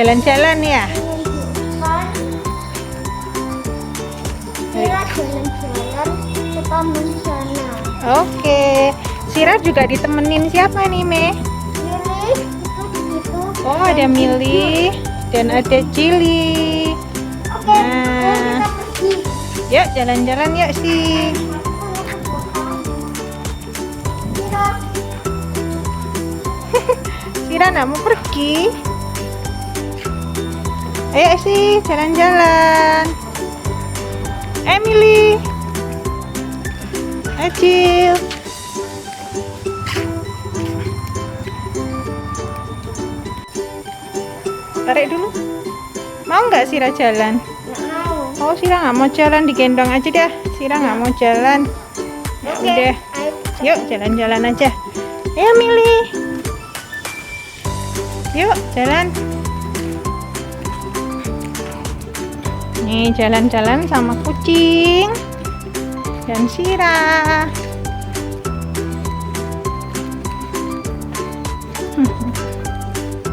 Jalan-jalan ya. Sira jalan-jalan ke taman sana. Oke. Sira juga ditemenin siapa nih, Me? Milih itu di situ. Oh, ada Mili dan ada Cili. Oke, Nah. kita pergi. Yuk, jalan-jalan yuk sih. Sira, Sira nggak mau pergi. Ayo sih, jalan-jalan. Emily, Acil. Tarik dulu. Mau nggak Sira jalan? nggak mau. Oh, Sira nggak mau jalan, digendong aja dah. Sira nggak mau jalan. Ya Oke, udah, ayo. yuk jalan-jalan aja. Ayo Mili. Yuk jalan. Nih jalan-jalan sama kucing dan Sira.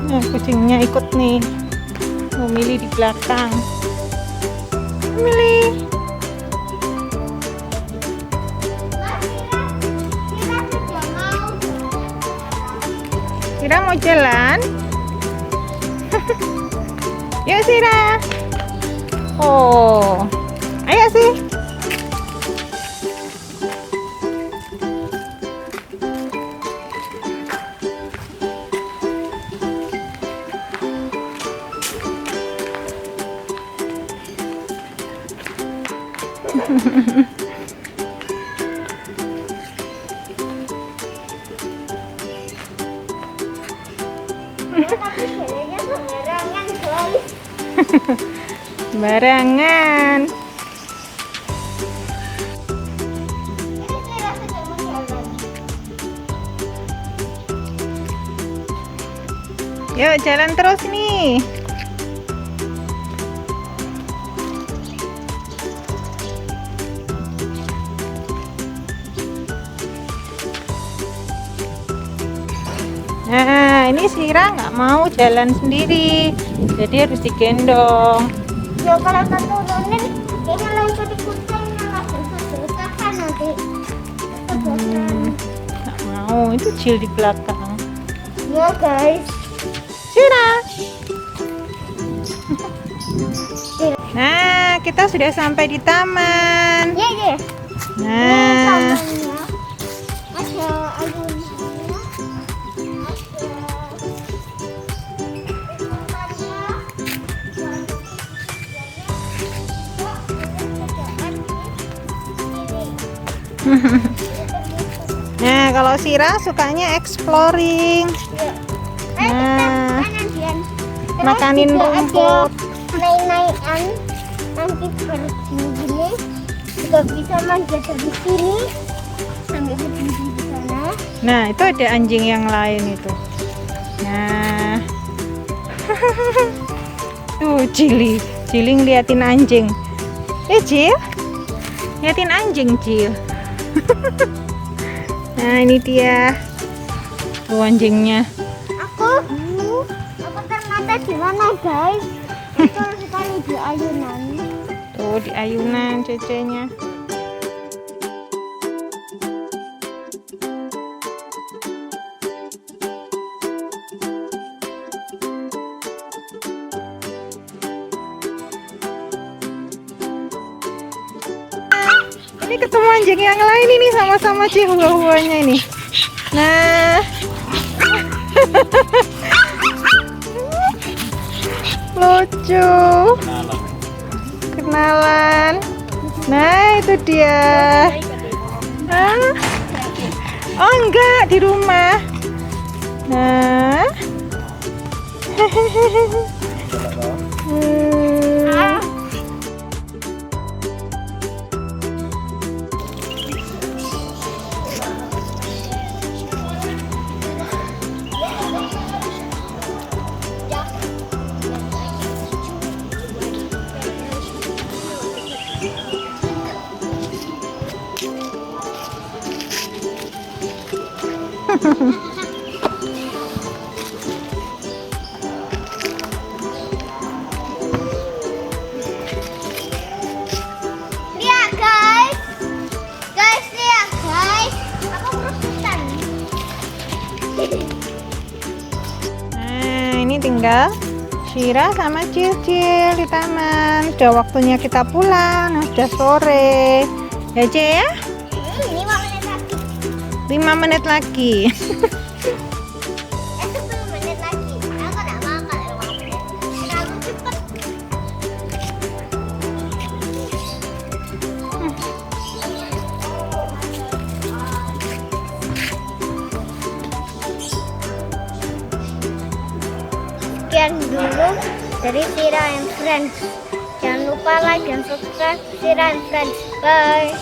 Nah, kucingnya ikut nih. Oh, Mili di belakang. Mili. Sira mau jalan? Yuk Sira. Oh, ayo sih. Tapi jalannya sembarangan, guys. Barangan. Ini Sira sedang menjalan. Yuk jalan terus nih. Nah, ini Sira nggak mau jalan sendiri, jadi harus digendong. Ya kalau kita turunin, kayaknya lah ikut-ikutan malah dosa-dosa kan nanti. Kebosan. Nggak mau, itu Cil di belakang. Ya guys. Sira. Nah, kita sudah sampai di taman. Iya, iya. Nah, Tamannya ada ayunannya, nah kalau Sira sukanya exploring. Nah, makanin rumput. Naik-naikan nanti begini juga bisa manjat dari sini sampai berdiri di sana. Nah, itu ada anjing yang lain itu. Nah, tuh Cili ngeliatin anjing. Cil, liatin anjing Cil. Nah, ini dia tuh anjingnya. Aku ternyata di mana guys? Betul sekali di ayunan. Tuh di ayunan cecenya. Ini ketemu anjing yang lain ini sama-sama chihuahuanya ini. Nah. Lucu. Kenalan. Nah, itu dia. Ah. Oh, enggak, di rumah. Nah. Hmm. Nah, ini tinggal Shira sama Cil-Cil di taman. Udah waktunya kita pulang. Udah sore. Ya, Ce ya? 5 menit lagi. 5 menit lagi. 10 menit lagi. Aku nggak makan 5 menit. Terlalu cepat. Sekian dulu dari Shira and Friends. Jangan lupa like dan subscribe Shira and Friends. Bye.